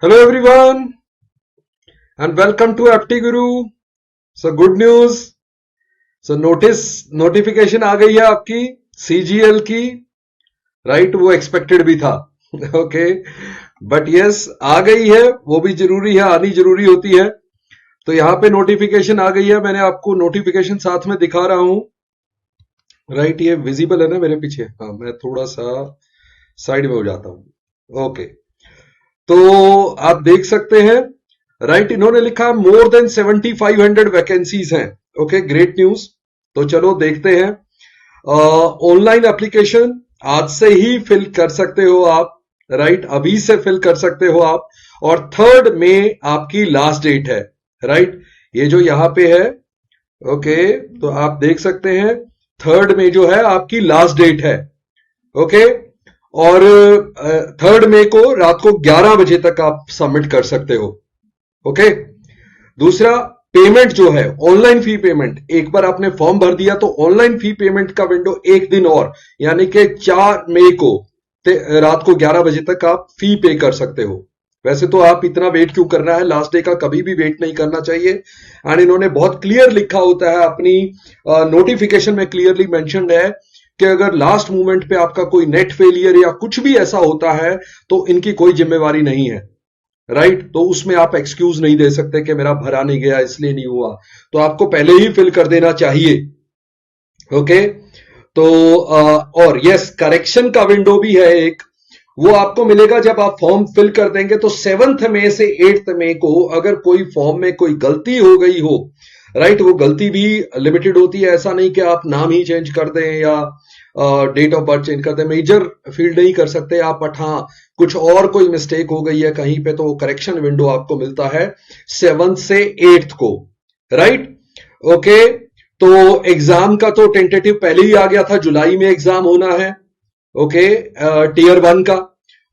Hello everyone and welcome to FT Guru. So good news. So notification आ गई है आपकी CGL की, राइट? वो एक्सपेक्टेड भी था. ओके, बट यस आ गई है. वो भी जरूरी है, आनी जरूरी होती है. तो यहाँ पे नोटिफिकेशन आ गई है. मैंने आपको नोटिफिकेशन साथ में दिखा रहा हूं, राइट? ये विजिबल है ना मेरे पीछे? हाँ, मैं थोड़ा सा साइड में हो जाता हूं. ओके, तो आप देख सकते हैं, राइट? इन्होंने लिखा मोर देन 7500 वैकेंसीज हैं. Okay, great news. तो चलो देखते हैं. ऑनलाइन एप्लीकेशन आज से ही फिल कर सकते हो आप, राइट? अभी से फिल कर सकते हो आप. और 3 मई आपकी लास्ट डेट है, राइट? ये जो यहां पे है, ओके, तो आप देख सकते हैं 3 मई जो है आपकी लास्ट डेट है. ओके, और 3 मई को रात को 11 बजे तक आप सबमिट कर सकते हो. ओके, दूसरा पेमेंट जो है, ऑनलाइन फी पेमेंट. एक बार आपने फॉर्म भर दिया तो ऑनलाइन फी पेमेंट का विंडो एक दिन और, यानी कि 4 मई को रात को 11 बजे तक आप फी पे कर सकते हो. वैसे तो आप इतना वेट क्यों करना है, लास्ट डे का कभी भी वेट नहीं करना चाहिए. एंड इन्होंने बहुत क्लियर लिखा होता है अपनी नोटिफिकेशन में, क्लियरली मेंशन्ड है कि अगर लास्ट मोमेंट पे आपका कोई नेट फेलियर या कुछ भी ऐसा होता है तो इनकी कोई जिम्मेवारी नहीं है, राइट? तो उसमें आप एक्सक्यूज नहीं दे सकते कि मेरा भरा नहीं गया इसलिए नहीं हुआ. तो आपको पहले ही फिल कर देना चाहिए. ओके, तो और यस, करेक्शन का विंडो भी है एक. वो आपको मिलेगा जब आप फॉर्म फिल कर देंगे. तो 7 मई से 8 मई को अगर कोई फॉर्म में कोई गलती हो गई हो, राइट, वो गलती भी लिमिटेड होती है. ऐसा नहीं कि आप नाम ही चेंज कर दें या डेट ऑफ बर्थ चेंज कर दें. मेजर फील्ड नहीं कर सकते आप, बट हाँ, कुछ और कोई मिस्टेक हो गई है कहीं पे तो करेक्शन विंडो आपको मिलता है 7 से 8 को, राइट? ओके, तो एग्जाम का तो टेंटेटिव पहले ही आ गया था, जुलाई में एग्जाम होना है. ओके, टीयर 1 का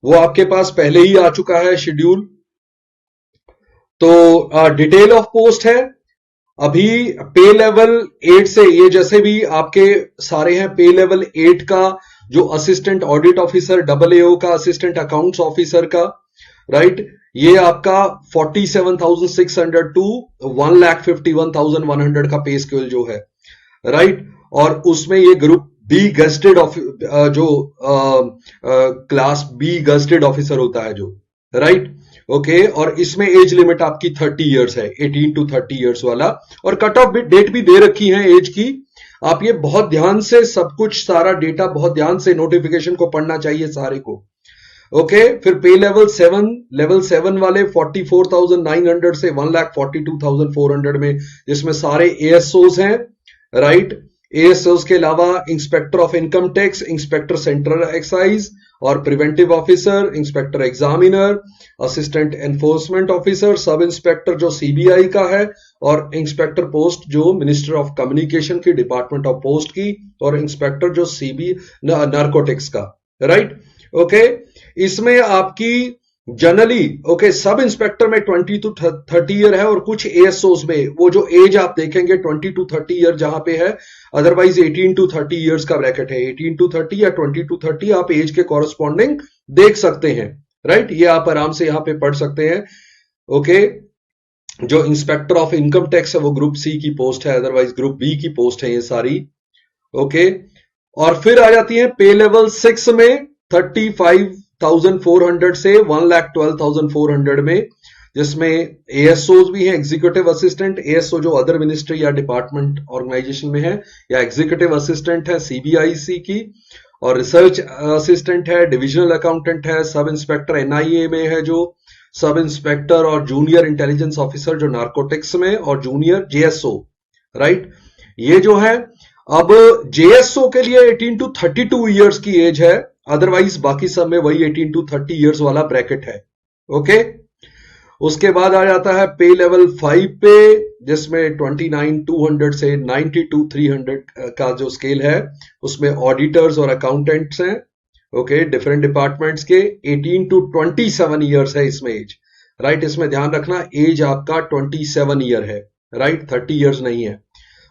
वो आपके पास पहले ही आ चुका है शेड्यूल. तो डिटेल ऑफ पोस्ट है. अभी पे लेवल 8 से, ये जैसे भी आपके सारे हैं, पे लेवल 8 का जो असिस्टेंट ऑडिट ऑफिसर, AAO का, असिस्टेंट अकाउंट्स ऑफिसर का, राइट, ये आपका 47,600 टू 1,51,100 का पे स्केल जो है, राइट? और उसमें ये ग्रुप बी गस्टेड जो क्लास बी गस्टेड ऑफिसर होता है जो, राइट? ओके, और इसमें एज लिमिट आपकी 30 इयर्स है, 18 टू 30 इयर्स वाला. और कट ऑफ डेट भी दे रखी है एज की. आप ये बहुत ध्यान से, सब कुछ सारा डेटा बहुत ध्यान से नोटिफिकेशन को पढ़ना चाहिए सारे को. ओके, फिर पे लेवल 7 वाले 44,900 से 1,42,400 में, जिसमें सारे एएसओस हैं, राइट? एएसओस के अलावा inspector of income tax, inspector central excise और preventive officer, inspector examiner, assistant enforcement officer, sub inspector जो सीबीआई का है, और इंस्पेक्टर पोस्ट जो मिनिस्टर ऑफ कम्युनिकेशन की, डिपार्टमेंट ऑफ पोस्ट की, और इंस्पेक्टर जो सीबी नार्कोटिक्स का, राइट? ओके, इसमें आपकी जनरली, ओके, सब इंस्पेक्टर में 20 टू 30 ईयर है, और कुछ एएसओस में वो जो एज आप देखेंगे 20 टू 30 ईयर जहां पे है, अदरवाइज 18 टू 30 इयर्स का ब्रैकेट है. 18 टू 30 या 20 टू 30 आप एज के कॉरेस्पॉन्डिंग देख सकते हैं, राइट? ये आप आराम से यहां पे पढ़ सकते हैं. ओके, जो इंस्पेक्टर ऑफ इनकम टैक्स है वो ग्रुप सी की पोस्ट है, अदरवाइज ग्रुप बी की पोस्ट है ये सारी. ओके, और फिर आ जाती है पे लेवल 6 में 35,400 से 1,12,400 में, जिसमें एएसओ भी हैं, एग्जीक्यूटिव असिस्टेंट. एएसओ जो अदर मिनिस्ट्री या डिपार्टमेंट ऑर्गेनाइजेशन में है, या एग्जीक्यूटिव असिस्टेंट है सीबीआईसी की, और रिसर्च असिस्टेंट है, डिविजनल अकाउंटेंट है, सब इंस्पेक्टर एनआईए में है जो सब इंस्पेक्टर, और जूनियर इंटेलिजेंस ऑफिसर जो नार्कोटिक्स में, और जूनियर जेएसओ, राइट? ये जो है, अब जेएसओ के लिए 18 टू 32 इयर्स की एज है, अदरवाइज बाकी सब में वही 18 टू 30 इयर्स वाला ब्रैकेट है. ओके, उसके बाद आ जाता है पे लेवल 5 पे, जिसमें 29,200 से 92,300 का जो स्केल है, उसमें ऑडिटर्स और अकाउंटेंट्स हैं. ओके, डिफरेंट डिपार्टमेंट्स के. 18 टू 27 इयर्स है इसमें एज, राइट? इसमें ध्यान रखना, एज आपका 27 ईयर है, राइट? 30 इयर्स नहीं है.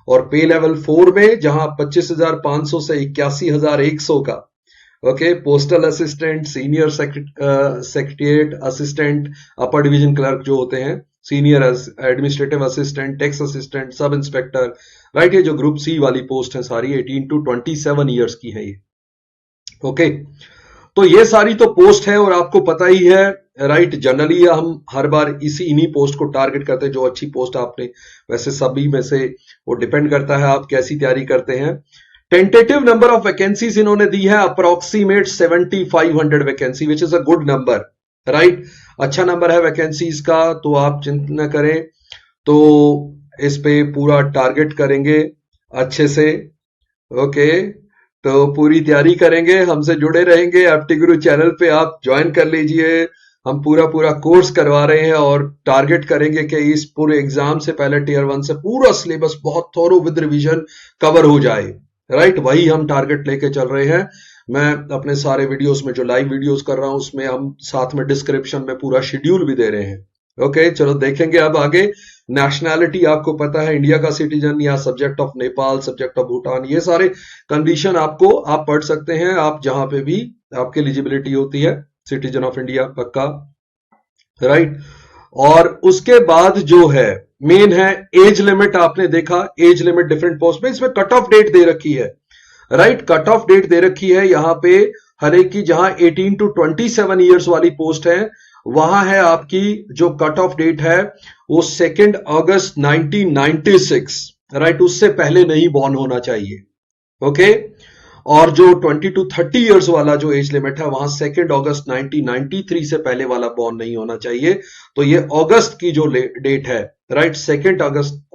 और पे लेवल 4 में जहां 25,500 से 81,100 का, okay, postal assistant, senior secretariat assistant, upper division clerk जो होते हैं, senior administrative assistant, tax assistant, sub inspector, right. ये जो ग्रुप सी वाली पोस्ट है सारी 18 to 27 ईयर्स की है ये। ओके, तो ये सारी तो पोस्ट है और आपको पता ही है, राइट। जनरली हम हर बार इन्हीं पोस्ट को टारगेट करते हैं जो अच्छी पोस्ट आपने, वैसे सभी में से वो डिपेंड करता है आप कैसी तैयारी करते हैं। टेंटेटिव नंबर ऑफ वैकेंसीज इन्होंने दी है approximate 7500 vacancy, which is a good number, right. अच्छा नंबर है वैकेंसीज का, तो आप चिंता न करें, तो इस पे पूरा टारगेट करेंगे अच्छे से। ओके, तो पूरी तैयारी करेंगे, हमसे जुड़े रहेंगे। एप्टी गुरु चैनल पे आप ज्वाइन कर लीजिए, हम पूरा कोर्स करवा रहे हैं और टारगेट करेंगे कि इस पूरे एग्जाम से पहले टीयर 1 से पूरा सिलेबस बहुत थोरो विद रिवीजन कवर हो जाए, राइट। वही हम टारगेट लेके चल रहे हैं। मैं अपने सारे वीडियोस में जो लाइव वीडियोस कर रहा हूं उसमें हम साथ में डिस्क्रिप्शन में पूरा शेड्यूल भी दे रहे हैं। ओके, चलो देखेंगे अब आगे। नेशनैलिटी आपको पता है, इंडिया का सिटीजन या subject of Nepal, subject of Bhutan, ये सारे कंडीशन आपको आप पढ़ सकते हैं, आप जहां पे भी आपकी एलिजिबिलिटी होती है, सिटीजन ऑफ इंडिया पक्का, राइट। और उसके बाद जो है मेन है एज लिमिट। आपने देखा एज लिमिट डिफरेंट पोस्ट में, इसमें कट ऑफ डेट दे रखी है, राइट। कट ऑफ डेट दे रखी है यहां पे हर एक की, जहां 18 to 27 ईयर्स वाली पोस्ट है वहां है आपकी जो कट ऑफ डेट है वो 2 अगस्त 1996, राइट। उससे पहले नहीं बॉर्न होना चाहिए। ओके, और जो 20 to 30 इयर्स वाला जो एज लिमिट है वहां 2 अगस्त 1993 से पहले वाला बॉर्न नहीं होना चाहिए। तो ये अगस्त की जो डेट है, राइट, 2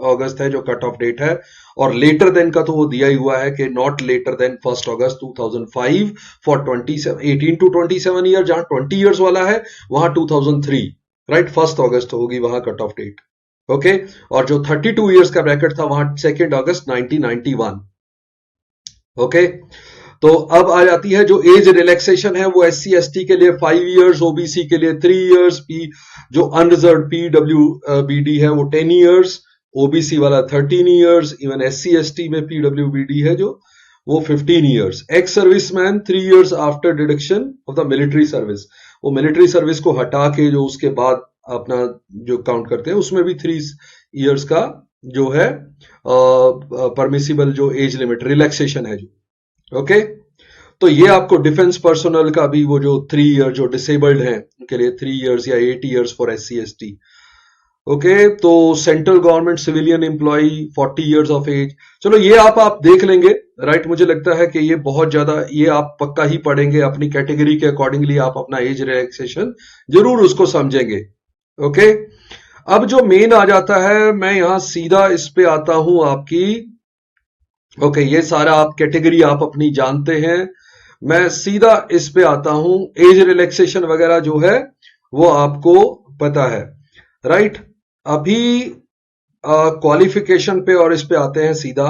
अगस्त है जो कट ऑफ डेट है। और लेटर देन का तो वो दिया ही हुआ है कि not later than 1 August 2005 for 18 to 27 year. जहां 20 इयर्स वाला है वहां 2003, राइट, 1 अगस्त होगी वहां कट ऑफ डेट। ओके, और जो 32 इयर्स का ब्रैकेट था वहां 2 अगस्त 1991। ओके, तो अब आ जाती है जो एज रिलैक्सेशन है, वो SC ST के लिए 5 इयर्स, OBC के लिए 3 इयर्स, जो अनरिजर्व PWBD है वो 10 इयर्स, OBC वाला 13 इयर्स, इवन SC ST में PWBD है जो वो 15 years. Ex serviceman 3 years after deduction of the military service, वो मिलिट्री सर्विस को हटा के जो उसके बाद अपना जो काउंट करते हैं उसमें भी 3 इयर्स का जो है परमिसिबल जो एज लिमिट रिलैक्सेशन है जो। ओके, तो ये आपको डिफेंस पर्सनल का भी वो जो 3 ईयर जो डिसेबल्ड हैं उनके लिए 3 इयर्स या 8 years for SC ST। Okay, तो central government civilian employ 40 years of age. चलो ये आप देख लेंगे, राइट। मुझे लगता है कि ये बहुत ज्यादा ये आप पक्का ही पढ़ेंगे, अपनी कैटेगरी के अकॉर्डिंगली आप अपना एज रिलैक्सेशन जरूर उसको समझेंगे। ओके, अब जो मेन आ जाता है, मैं यहां सीधा इस पे आता हूं आपकी। ओके, ये सारा आप कैटेगरी आप अपनी जानते हैं, मैं सीधा इस पे आता हूं। एज रिलैक्सेशन वगैरह जो है वो आपको पता है, राइट। अभी क्वालिफिकेशन पे और इस पे आते हैं सीधा।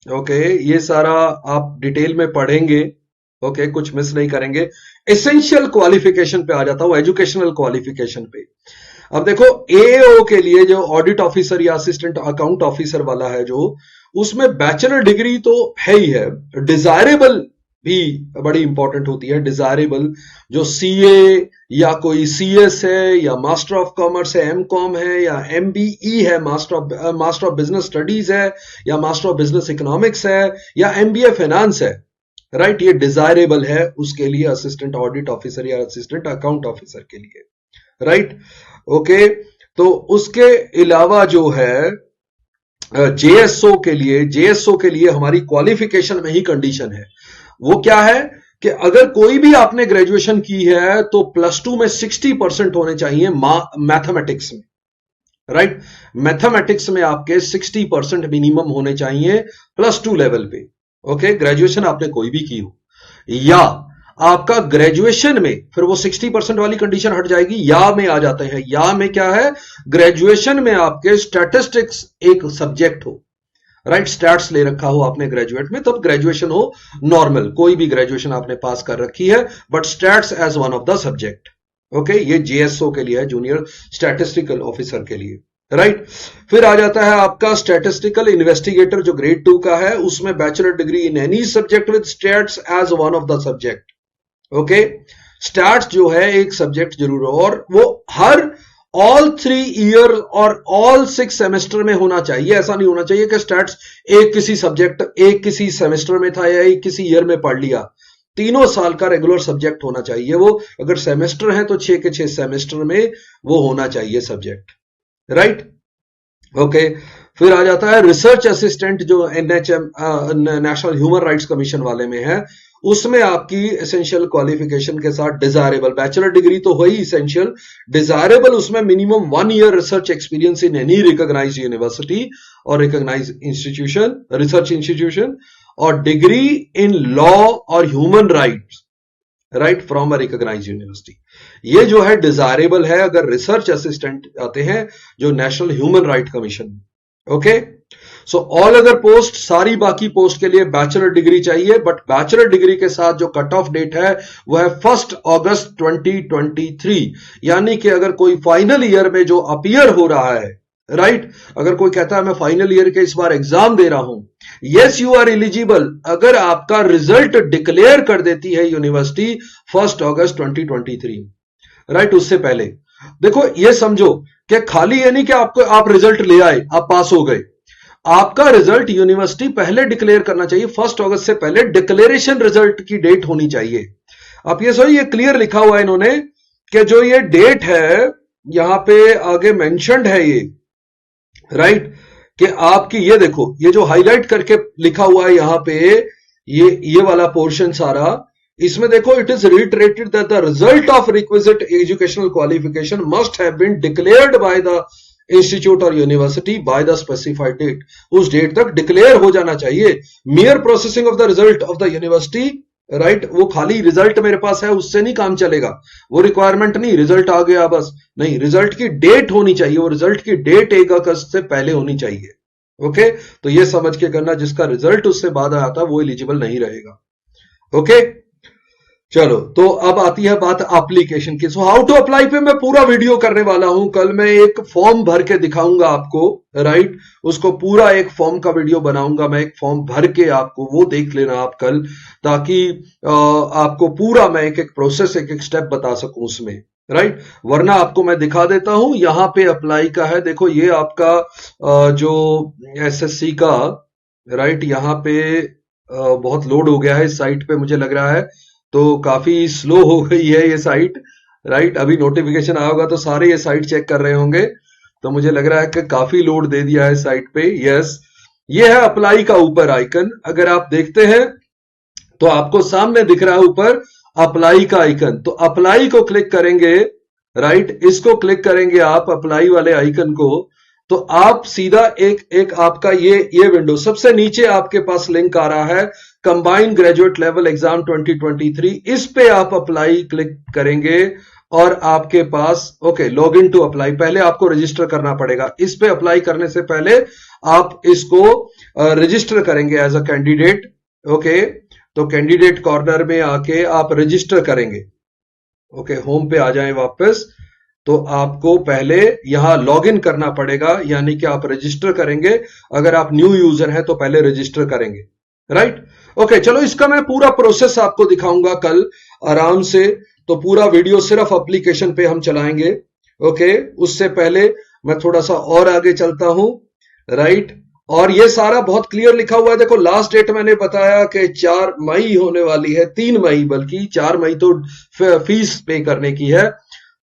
ओके, ये सारा आप डिटेल में पढ़ेंगे, ओके, कुछ मिस नहीं करेंगे। एसेंशियल क्वालिफिकेशन पे आ जाता हूं, एजुकेशनल क्वालिफिकेशन पे। अब देखो AO के लिए जो ऑडिट ऑफिसर या असिस्टेंट अकाउंट ऑफिसर वाला है जो, उसमें बैचलर डिग्री तो है ही है, डिजायरेबल भी बड़ी इंपॉर्टेंट होती है। डिजायरेबल जो CA या कोई CS है या मास्टर ऑफ कॉमर्स है, MCOM है या MBE है, मास्टर ऑफ बिजनेस स्टडीज है या मास्टर ऑफ बिजनेस इकोनॉमिक्स है या MBA फाइनेंस है, राइट। ये डिजायरेबल है उसके लिए, असिस्टेंट ऑडिट ऑफिसर या असिस्टेंट अकाउंट ऑफिसर के लिए, राइट। ओके, तो उसके अलावा जो है JSO के लिए हमारी क्वालिफिकेशन में ही कंडीशन है। वो क्या है कि अगर कोई भी आपने ग्रेजुएशन की है तो +2 में 60% होने चाहिए मैथमेटिक्स में, राइट। मैथमेटिक्स में आपके 60% मिनिमम होने चाहिए +2 लेवल पे। ओके, ग्रेजुएशन आपने कोई भी की हो, या आपका ग्रेजुएशन में फिर वो 60% वाली कंडीशन हट जाएगी, या में आ जाते हैं। या में क्या है, ग्रेजुएशन में आपके स्टैटिस्टिक्स एक सब्जेक्ट हो, राइट, स्टैट्स ले रखा हो आपने ग्रेजुएट में, तब ग्रेजुएशन हो नॉर्मल, कोई भी ग्रेजुएशन आपने पास कर रखी है but stats as one of the subject. Okay, ये JSO के लिए है, जूनियर स्टैटिस्टिकल ऑफिसर के लिए, राइट। फिर आ जाता है आपका स्टैटिस्टिकल इन्वेस्टिगेटर जो ग्रेड 2 का है, उसमें bachelor degree in any subject with stats as one of the subject. Okay, stats जो है एक सब्जेक्ट जरूर हो, और वो हर ऑल 3 ईयर और ऑल 6 सेमेस्टर में होना चाहिए। ऐसा नहीं होना चाहिए कि स्टैट्स एक किसी सब्जेक्ट एक किसी सेमेस्टर में था या एक किसी ईयर में पढ़ लिया। 3 साल का रेगुलर सब्जेक्ट होना चाहिए वो। अगर सेमेस्टर है तो 6 के 6 सेमेस्टर में वो होना चाहिए सब्जेक्ट, राइट। ओके, फिर आ जाता है रिसर्च असिस्टेंट जो NHM national human rights commission वाले में है, उसमें आपकी एसेंशियल क्वालिफिकेशन के साथ डिजायरेबल बैचलर डिग्री तो हो ही इसेंशियल, डिजायरेबल उसमें minimum 1 year research experience in any recognise university और रिकॉग्नाइज इंस्टीट्यूशन, रिसर्च इंस्टीट्यूशन, और डिग्री इन लॉ और human rights, right, from a recognise university. ये जो है डिजायरेबल है अगर रिसर्च असिस्टेंट आते हैं जो नेशनल ह्यूमन राइट कमीशन में। Okay, so all other post, सारी बाकी पोस्ट के लिए बैचलर डिग्री चाहिए, बट बैचलर डिग्री के साथ जो कट ऑफ डेट है वो है 1 अगस्त 2023। यानी कि अगर कोई फाइनल ईयर में जो अपीयर हो रहा है, राइट, अगर कोई कहता है मैं फाइनल ईयर के इस बार एग्जाम दे रहा हूं, यस यू आर एलिजिबल अगर आपका रिजल्ट डिक्लेयर कर देती है यूनिवर्सिटी 1 अगस्त 2023, राइट। उससे पहले देखो ये समझो कि खाली ये नहीं कि आपको आप रिजल्ट ले आए आप पास हो गए, आपका रिजल्ट यूनिवर्सिटी पहले डिक्लेयर करना चाहिए। 1 अगस्त से पहले डिक्लेरेशन रिजल्ट की डेट होनी चाहिए। आप ये सही, ये क्लियर लिखा हुआ है इन्होंने कि जो ये डेट है यहां पे आगे मेंशन्ड है ये, राइट, कि आपकी ये देखो ये जो हाईलाइट करके लिखा हुआ है यहां पे, ये वाला पोर्शन सारा, इसमें देखो it is reiterated that the result of requisite educational qualification must have been declared by the institute और university by the specified date. उस डेट तक डिक्लेयर हो जाना चाहिए। Mere processing of the result of the university, right, वो खाली result मेरे पास है उससे नहीं काम चलेगा, वो रिक्वायरमेंट नहीं रिजल्ट आ गया बस, नहीं, रिजल्ट की डेट होनी चाहिए, वो रिजल्ट की डेट 1 अगस्त से पहले होनी चाहिए। ओके, तो ये समझ के करना, जिसका रिजल्ट उससे बाद आया था वो एलिजिबल नहीं रहेगा। ओके, चलो, तो अब आती है बात एप्लीकेशन की। सो हाउ टू अप्लाई पे मैं पूरा वीडियो करने वाला हूं। कल मैं एक फॉर्म भर के दिखाऊंगा आपको, राइट, उसको पूरा एक फॉर्म का वीडियो बनाऊंगा मैं, एक फॉर्म भर के आपको, वो देख लेना आप कल, ताकि आपको पूरा मैं एक एक प्रोसेस एक एक स्टेप बता सकूं उसमें, राइट। वरना आपको मैं दिखा देता हूं, यहां पे अप्लाई का है, देखो ये आपका जो एसएससी का, राइट, यहां पे बहुत लोड हो गया है इस साइट पे मुझे लग रहा है, तो काफी स्लो हो गई है ये साइट, राइट। अभी नोटिफिकेशन आया होगा तो सारे ये साइट चेक कर रहे होंगे, तो मुझे लग रहा है कि काफी लोड दे दिया है साइट पे। यस, ये है अप्लाई का ऊपर आइकन, अगर आप देखते हैं तो आपको सामने दिख रहा है ऊपर अप्लाई का आइकन, तो अप्लाई को क्लिक करेंगे, राइट, इसको क्लिक करेंगे आप अप्लाई वाले आइकन को, तो आप सीधा एक आपका ये विंडो, सबसे नीचे आपके पास लिंक आ रहा है कंबाइंड ग्रेजुएट लेवल एग्जाम 2023, इस पे आप अप्लाई क्लिक करेंगे और आपके पास okay log in to apply, पहले आपको रजिस्टर करना पड़ेगा। इस पे अप्लाई करने से पहले आप इसको रजिस्टर करेंगे एज अ कैंडिडेट। ओके, तो कैंडिडेट कॉर्नर में आके आप रजिस्टर करेंगे। ओके, होम पे आ जाएं वापस, तो आपको पहले यहां लॉग इन करना पड़ेगा, यानी कि आप रजिस्टर करेंगे। अगर आप न्यू यूजर हैं तो पहले रजिस्टर करेंगे, राइट। ओके, चलो इसका मैं पूरा प्रोसेस आपको दिखाऊंगा कल आराम से, तो पूरा वीडियो सिर्फ एप्लीकेशन पे हम चलाएंगे। ओके, उससे पहले मैं थोड़ा सा और आगे चलता हूं, राइट, और ये सारा बहुत क्लियर लिखा हुआ है। देखो लास्ट डेट मैंने बताया कि 4 मई होने वाली है, 3 मई, बल्कि 4 मई तो फीस पे करने की है,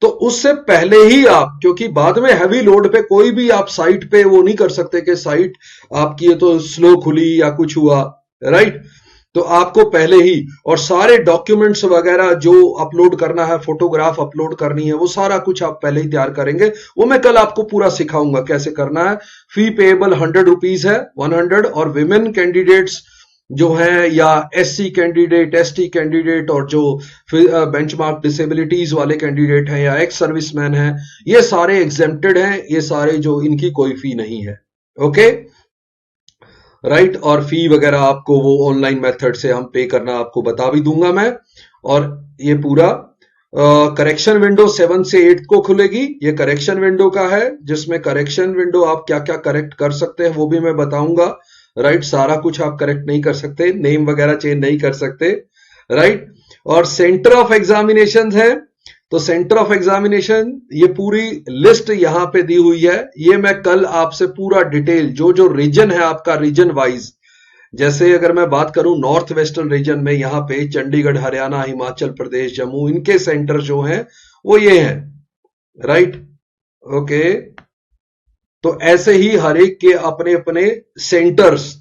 तो उससे पहले ही आप, क्योंकि बाद में हैवी लोड पे कोई भी आप साइट पे वो नहीं कर सकते कि साइट आपकी ये तो स्लो खुली या कुछ हुआ, राइट, तो आपको पहले ही, और सारे डॉक्यूमेंट्स वगैरह जो अपलोड करना है, फोटोग्राफ अपलोड करनी है, वो सारा कुछ आप पहले ही तैयार करेंगे। वो मैं कल आपको पूरा सिखाऊंगा कैसे करना है। फी पेएबल 100 रुपीज है, 100, और विमेन कैंडिडेट्स जो है या एससी कैंडिडेट, एसटी कैंडिडेट, और जो बेंचमार्क डिसेबिलिटीज वाले कैंडिडेट हैं या एक्स सर्विसमैन हैं, ये सारे एग्जेम्प्टेड हैं, ये सारे जो इनकी कोई फी नहीं है। ओके, राइट, और फी वगैरह आपको वो ऑनलाइन मेथड से हम पे करना आपको बता भी दूंगा मैं, और ये पूरा करेक्शन विंडो 7 से 8 को खुलेगी। ये करेक्शन विंडो का है, जिसमें करेक्शन विंडो आप क्या क्या करेक्ट कर सकते हैं वो भी मैं बताऊंगा। राइट, सारा कुछ आप करेक्ट नहीं कर सकते, नेम वगैरह चेंज नहीं कर सकते। राइट, और सेंटर ऑफ एग्जामिनेशन है, तो सेंटर ऑफ एग्जामिनेशन ये पूरी लिस्ट यहां पे दी हुई है। ये मैं कल आपसे पूरा डिटेल जो जो रीजन है आपका, रीजन वाइज, जैसे अगर मैं बात करूं नॉर्थ वेस्टर्न रीजन में, यहां पे चंडीगढ़, हरियाणा, हिमाचल प्रदेश, जम्मू, इनके सेंटर जो हैं वो ये हैं। राइट, ओके, तो ऐसे ही हर एक के अपने अपने सेंटर्स,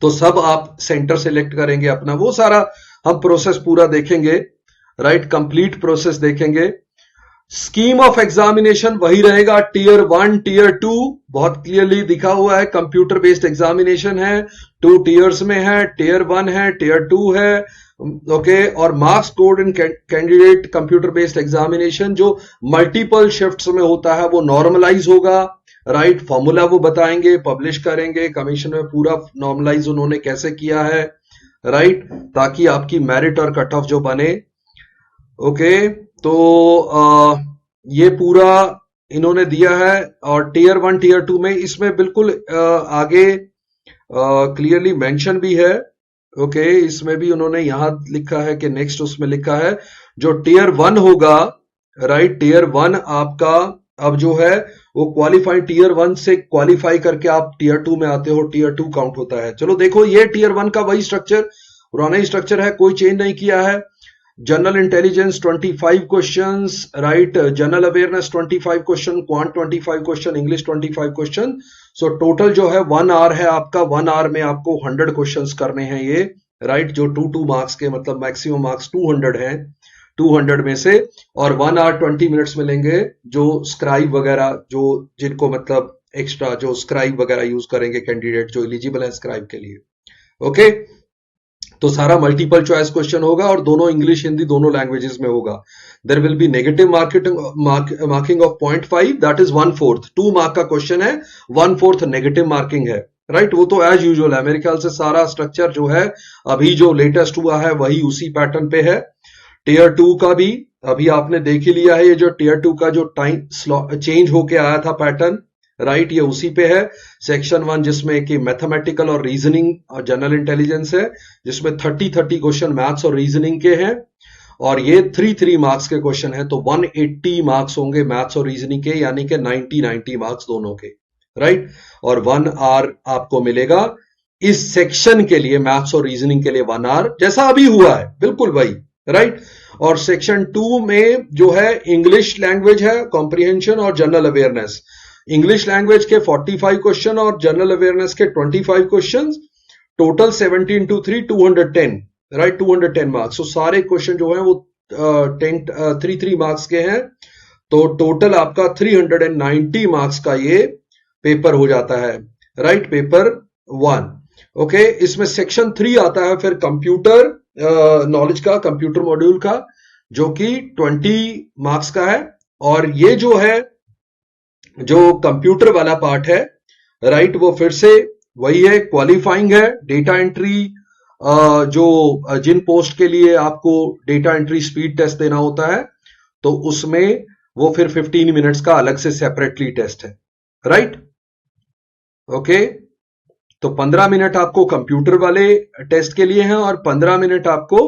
तो सब आप सेंटर सिलेक्ट करेंगे अपना, वो सारा हम प्रोसेस पूरा देखेंगे। राइट, कंप्लीट प्रोसेस देखेंगे। स्कीम ऑफ एग्जामिनेशन वही रहेगा, टीयर 1, टीयर 2 बहुत क्लियरली दिखा हुआ है। कंप्यूटर बेस्ड एग्जामिनेशन है, 2 टीयर्स में है, टीयर 1 है, टीयर 2 है। ओके, और marks scored in candidate computer based examination जो मल्टीपल शिफ्ट्स में होता है वो नॉर्मलाइज होगा। राइट, फॉर्मूला वो बताएंगे, पब्लिश करेंगे, कमीशन में पूरा नॉर्मलाइज उन्होंने कैसे किया है। राइट, ताकि आपकी मेरिट और कट ऑफ जो बने। ओके, तो ये पूरा इन्होंने दिया है। और टीयर 1, टीयर 2 में इसमें बिल्कुल आगे क्लियरली मेंशन भी है। ओके, इसमें भी उन्होंने यहां लिखा है कि नेक्स्ट उसमें लिखा है जो टीयर 1 होगा। राइट, टीयर 1 आपका अब जो है वो क्वालिफाई, टीयर 1 से क्वालिफाई करके आप टीयर 2 में आते हो, टीयर 2 काउंट होता है। चलो देखो, ये टीयर 1 का वही स्ट्रक्चर, पुराना ही स्ट्रक्चर है, कोई चेंज नहीं किया है। General intelligence 25 questions, right, general awareness 25 question, quant 25 question, English 25 question. So total जो है 1 आवर है आपका, 1 आवर में आपको 100 क्वेश्चंस करने हैं ये। राइट, जो 2 मार्क्स के, मतलब मैक्सिमम मार्क्स 200 हैं, 200 में से, और 1 आवर 20 मिनट्स में लेंगे जो स्क्राइब वगैरह, जो जिनको मतलब एक्स्ट्रा जो स्क्राइब वगैरह यूज करेंगे कैंडिडेट जो एलिजिबल है स्क्राइब के लिए। ओके, तो सारा मल्टीपल चॉइस क्वेश्चन होगा और दोनों इंग्लिश हिंदी दोनों लैंग्वेजेस में होगा। There will be negative marking of 0.5, that is 1/4। 2 mark का क्वेश्चन है, 1/4 नेगेटिव मार्किंग है। राइट, वो तो एज यूजुअल है, मेरे ख्याल से सारा स्ट्रक्चर जो है अभी जो लेटेस्ट हुआ है वही उसी पैटर्न पे है। टीयर 2 का भी अभी आपने देख ही लिया है, ये जो टीयर 2 का जो टाइम चेंज होके आया था पैटर्न। राइट, ये उसी पे है। सेक्शन 1 जिसमें कि मैथमेटिकल और रीजनिंग और जनरल इंटेलिजेंस है, जिसमें 30 क्वेश्चन मैथ्स और रीजनिंग के हैं, और ये 3 मार्क्स के क्वेश्चन है, तो 180 मार्क्स होंगे मैथ्स और रीजनिंग के, यानी कि 90 मार्क्स दोनों के। राइट, और 1 आवर आपको मिलेगा इस सेक्शन के लिए, मैथ्स और रीजनिंग के लिए 1 आवर, जैसा अभी हुआ है बिल्कुल वही। राइट, और सेक्शन 2 में जो है इंग्लिश लैंग्वेज है, कॉम्प्रिहेंशन और जनरल अवेयरनेस। इंग्लिश लैंग्वेज के 45 क्वेश्चन और जनरल अवेयरनेस के 25 question, total 70 into 3 210। Right, 210 marks. तो सारे क्वेश्चन जो है वो 3 मार्क्स के हैं, तो टोटल आपका 390 मार्क्स का ये पेपर हो जाता है। Right, paper 1। ओके, इसमें सेक्शन 3 आता है फिर कंप्यूटर नॉलेज का, कंप्यूटर मॉड्यूल का, जो कि 20 मार्क्स का है। और ये जो है जो कंप्यूटर वाला पार्ट है, राइट, वो फिर से वही है, क्वालिफाइंग है, डेटा एंट्री, जो जिन पोस्ट के लिए आपको डेटा एंट्री स्पीड टेस्ट देना होता है, तो उसमें वो फिर 15 मिनट्स का अलग से सेपरेटली टेस्ट है। राइट, ओके, तो 15 मिनट आपको कंप्यूटर वाले टेस्ट के लिए हैं और 15 मिनट आपको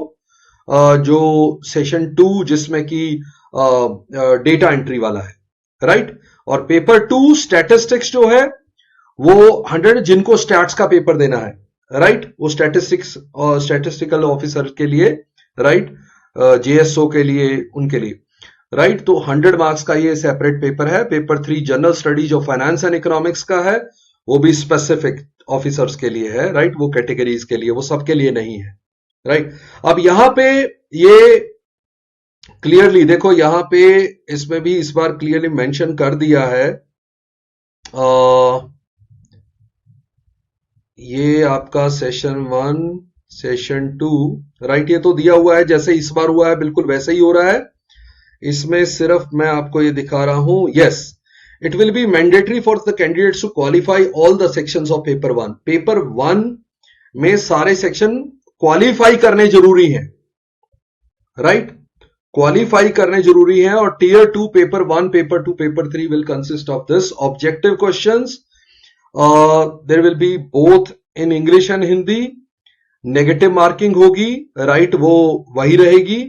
जो सेशन 2 जिसमें कि डेटा एंट्री वाला है। राइट, और पेपर 2 स्टैटिस्टिक्स जो है वो 100 जिनको स्टैट्स का पेपर देना है। राइट, वो स्टैटिस्टिक्स और स्टैटिस्टिकल ऑफिसर के लिए, राइट, जेएसओ के लिए, उनके लिए। राइट, तो 100 मार्क्स का ये सेपरेट पेपर है। Paper 3 general studies of finance and economics का है, वो भी स्पेसिफिक ऑफिसर्स के लिए है। राइट, वो कैटेगरीज के लिए, वो सबके लिए नहीं है। राइट, अब यहां पे ये क्लियरली देखो, यहां पे इसमें भी इस बार क्लियरली मेंशन कर दिया है, ये आपका सेशन 1, सेशन 2, राइट, ये तो दिया हुआ है जैसे इस बार हुआ है बिल्कुल वैसे ही हो रहा है। इसमें सिर्फ मैं आपको ये दिखा रहा हूं, yes, it will be mandatory for the candidates to qualify all the sections of paper 1। Paper 1 में सारे सेक्शन क्वालिफाई करने जरूरी हैं। राइट, क्वालिफाई करने जरूरी हैं। और tier 2 paper 1, paper 2, paper 3 will consist of this objective questions. There will be both in English and Hindi. Negative marking होगी, राइट, वो वही रहेगी,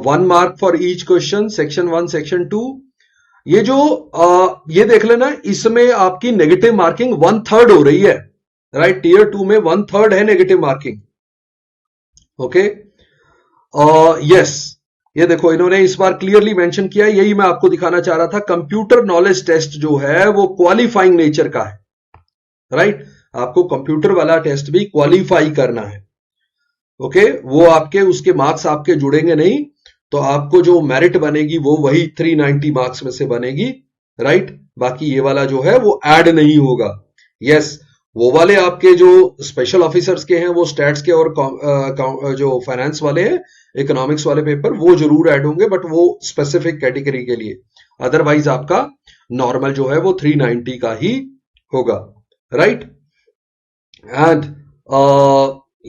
1 mark for each question, section 1, section 2। ये जो ये देख लेना, इसमें आपकी नेगेटिव मार्किंग 1/3 हो रही है, राइट। टीयर 2 में 1/3 है नेगेटिव मार्किंग। ओके, यस, ये देखो इन्होंने इस बार क्लियरली मेंशन किया है, यही मैं आपको दिखाना चाह रहा था। कंप्यूटर नॉलेज टेस्ट जो है वो क्वालिफाइंग नेचर का है, राइट। आपको कंप्यूटर वाला टेस्ट भी क्वालिफाई करना है। ओके, वो आपके उसके मार्क्स आपके जुड़ेंगे नहीं, तो आपको जो मेरिट बनेगी वो वही 390 मार्क्स में से बनेगी, राइट। बाकी ये वाला जो है वो ऐड नहीं होगा। यस, वो वाले आपके जो स्पेशल ऑफिसर्स के हैं, वो स्टैट्स के और जो फाइनेंस वाले हैं, इकोनॉमिक्स वाले पेपर, वो जरूर ऐड होंगे, बट वो स्पेसिफिक कैटेगरी के लिए। अदरवाइज आपका नॉर्मल जो है वो 390 का ही होगा, right. And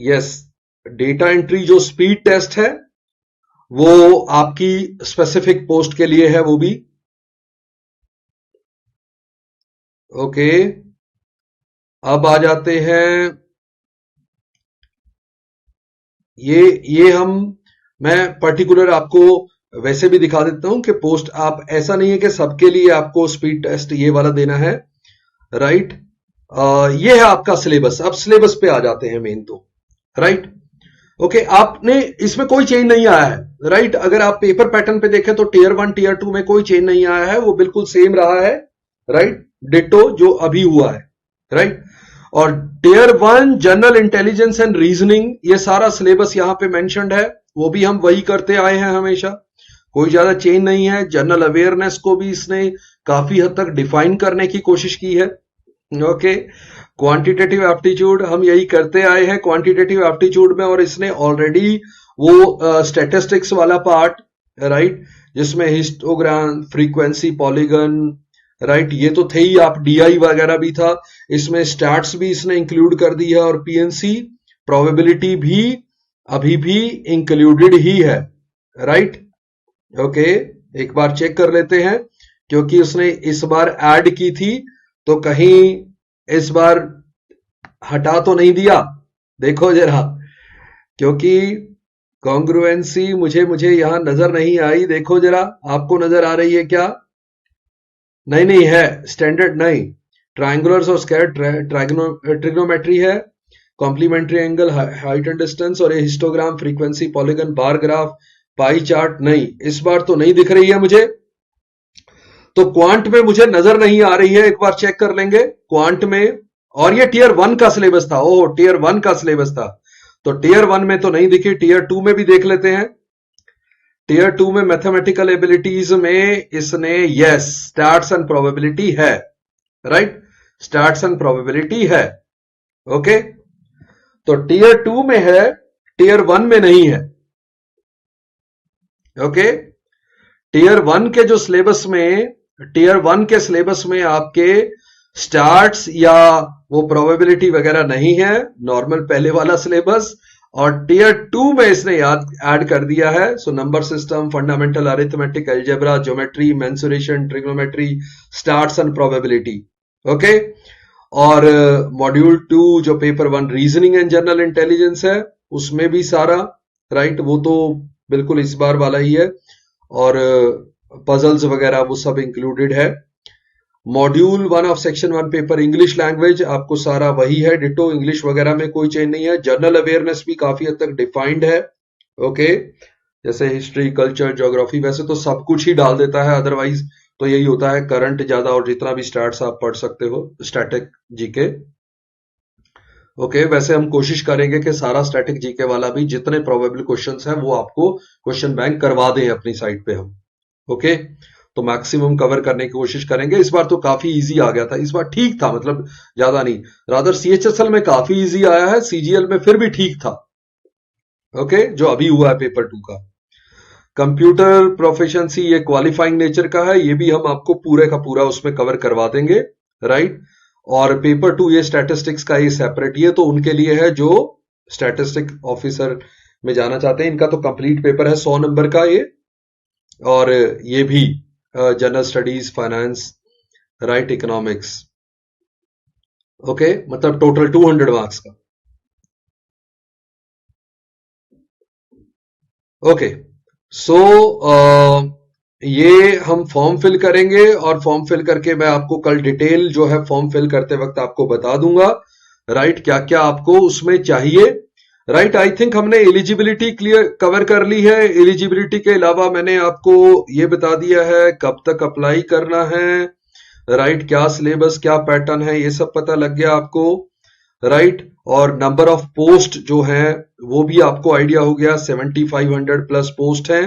yes, data entry जो स्पीड टेस्ट है वो आपकी स्पेसिफिक पोस्ट के लिए है, वो भी। ओके, अब आ जाते हैं मैं पर्टिकुलर आपको वैसे भी दिखा देता हूं कि पोस्ट, आप ऐसा नहीं है कि सबके लिए आपको स्पीड टेस्ट ये वाला देना है, राइट। ये है आपका सिलेबस। अब सिलेबस पे आ जाते हैं मेन तो, राइट। ओके, आपने इसमें कोई चेंज नहीं आया है, राइट। अगर आप पेपर पैटर्न पे देखें तो टीयर 1, टीयर 2 में कोई चेंज नहीं आया है, वो बिल्कुल सेम रहा है, राइट, डिटो जो अभी हुआ है, राइट। और tier 1 general intelligence and reasoning, ये सारा सिलेबस यहां पे मेंशन्ड है, वो भी हम वही करते आए हैं हमेशा, कोई ज्यादा चेंज नहीं है। जनरल अवेयरनेस को भी इसने काफी हद तक डिफाइन करने की कोशिश की है। ओके, क्वांटिटेटिव एप्टीट्यूड हम यही करते आए हैं क्वांटिटेटिव एप्टीट्यूड में, और इसने ऑलरेडी वो स्टैटिस्टिक्स वाला पार्ट, राइट, जिसमें हिस्टोग्राम, फ्रीक्वेंसी, पॉलीगन, राइट, ये तो थे ही। आप डीआई वगैरह भी था, इसमें स्टैट्स भी इसने इंक्लूड कर दी है, और पीएनसी प्रोबेबिलिटी भी अभी भी इंक्लूडेड ही है, राइट। ओके, एक बार चेक कर लेते हैं, क्योंकि उसने इस बार ऐड की थी, तो कहीं इस बार हटा तो नहीं दिया, देखो जरा, क्योंकि कॉन्ग्रुएंसी मुझे यहां नजर नहीं आई। देखो जरा, आपको नजर आ रही है क्या? नहीं है, स्टैंडर्ड नहीं, ट्रायंगुलर्स और स्क्वायर ट्रिग्नोमेट्री है, complementary angle, height and distance, और ये histogram, frequency, polygon, bar graph, pie chart नहीं, इस बार तो नहीं दिख रही है मुझे। तो क्वांट में मुझे नजर नहीं आ रही है, एक बार चेक कर लेंगे क्वांट में। और ये टीयर 1 का सिलेबस था, ओह टीयर 1 का सिलेबस था, तो टीयर 1 में तो नहीं दिखी, टीयर 2 में भी देख लेते हैं। टीयर 2 में मैथमेटिकल एबिलिटीज में इसने यस स्टैट्स एंड प्रोबेबिलिटी है, राइट, स्टैट्स एंड प्रोबेबिलिटी है। ओके, तो टीयर 2 में है, टीयर 1 में नहीं है। ओके, टीयर 1 के जो सिलेबस में, टीयर 1 के सिलेबस में आपके स्टार्ट्स या वो प्रोबेबिलिटी वगैरह नहीं है, नॉर्मल पहले वाला सिलेबस। और टीयर 2 में इसने ऐड कर दिया है, so number system, fundamental arithmetic, algebra, geometry, mensuration, trigonometry, starts and probability. Okay, और मॉड्यूल 2 जो paper 1 reasoning and general intelligence है, उसमें भी सारा, राइट, वो तो बिल्कुल इस बार वाला ही है, और पजल्स वगैरह वो सब इंक्लूडेड है। Module 1 of section 1 paper English language, आपको सारा वही है, डिटो, इंग्लिश वगैरह में कोई चेंज नहीं है। जनरल अवेयरनेस भी काफी हद तक डिफाइंड है, ओके, जैसे हिस्ट्री, कल्चर, ज्योग्राफी, वैसे तो सब कुछ ही डाल देता है, अदरवाइज तो यही होता है करंट ज्यादा, और जितना भी स्टैट्स आप पढ़ सकते हो, स्टैटिक जीके। ओके, वैसे हम कोशिश करेंगे कि सारा स्टैटिक जीके वाला भी जितने प्रोबेबल क्वेश्चंस हैं वो आपको क्वेश्चन बैंक करवा दें अपनी साइट पे हम। ओके, तो मैक्सिमम कवर करने की कोशिश करेंगे। इस बार तो काफी इजी आ गया था, इस बार ठीक था, मतलब ज्यादा नहीं, रादर सीएचएसएल में काफी इजी आया है, सीजीएल में फिर भी ठीक था। ओके, जो अभी हुआ है पेपर 2 का। कंप्यूटर प्रोफिशिएंसी ये क्वालिफाइंग नेचर का है, ये भी हम आपको पूरे का पूरा उसमें कवर करवा देंगे, राइट। और पेपर 2 ये स्टैटिस्टिक्स का ये सेपरेट, ये तो उनके लिए है जो स्टैटिस्टिक ऑफिसर में जाना चाहते हैं, इनका तो कंप्लीट पेपर है 100 नंबर का ये, और ये भी general studies, finance, right, economics, okay, मतलब टोटल 200 मार्क्स का। ओके, सो ये हम फॉर्म फिल करेंगे, और फॉर्म फिल करके मैं आपको कल डिटेल जो है फॉर्म फिल करते वक्त आपको बता दूंगा, राइट, क्या क्या आपको उसमें चाहिए, राइट। आई थिंक हमने एलिजिबिलिटी क्लियर कवर कर ली है। एलिजिबिलिटी के अलावा मैंने आपको ये बता दिया है कब तक अप्लाई करना है, राइट, क्या सिलेबस, क्या पैटर्न है, ये सब पता लग गया आपको, राइट। और नंबर ऑफ पोस्ट जो है वो भी आपको आइडिया हो गया, 7500 प्लस पोस्ट है,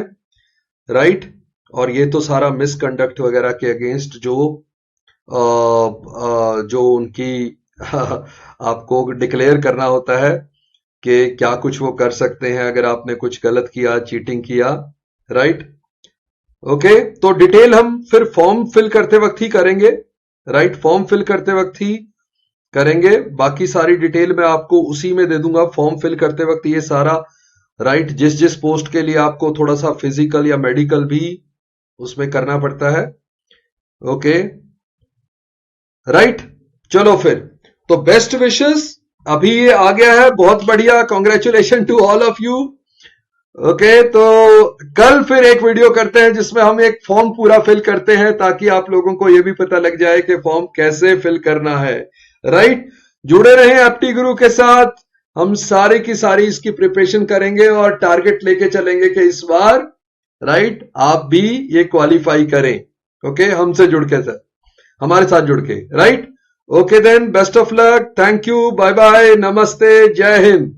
राइट। और ये तो सारा मिसकंडक्ट वगैरह के अगेंस्ट जो उनकी आपको डिक्लेयर करना होता है कि क्या कुछ वो कर सकते हैं अगर आपने कुछ गलत किया, चीटिंग किया, राइट। ओके, तो डिटेल हम फिर फॉर्म फिल करते वक्त ही करेंगे, राइट, फॉर्म फिल करते वक्त ही करेंगे। बाकी सारी डिटेल मैं आपको उसी में दे दूंगा फॉर्म फिल करते वक्त, ये सारा, राइट। जिस जिस पोस्ट के लिए आपको थोड़ा सा फिजिकल या मेडिकल भी उसमें करना पड़ता है, ओके, राइट। चलो फिर, तो बेस्ट विशेस, अभी ये आ गया है, बहुत बढ़िया, congratulation to all of you. Okay, तो कल फिर एक वीडियो करते हैं जिसमें हम एक फॉर्म पूरा फिल करते हैं, ताकि आप लोगों को यह भी पता लग जाए कि फॉर्म कैसे फिल करना है, राइट। जुड़े रहें एप्टी गुरु के साथ, हम सारी की सारी इसकी प्रिपरेशन करेंगे और टारगेट लेके चलेंगे कि इस बार, राइट, आप भी ये क्वालिफाई करें, ओके, हमसे जुड़ के सर, हमारे साथ जुड़ के, right. Okay then, best of luck, thank you, bye bye, नमस्ते, जय हिंद।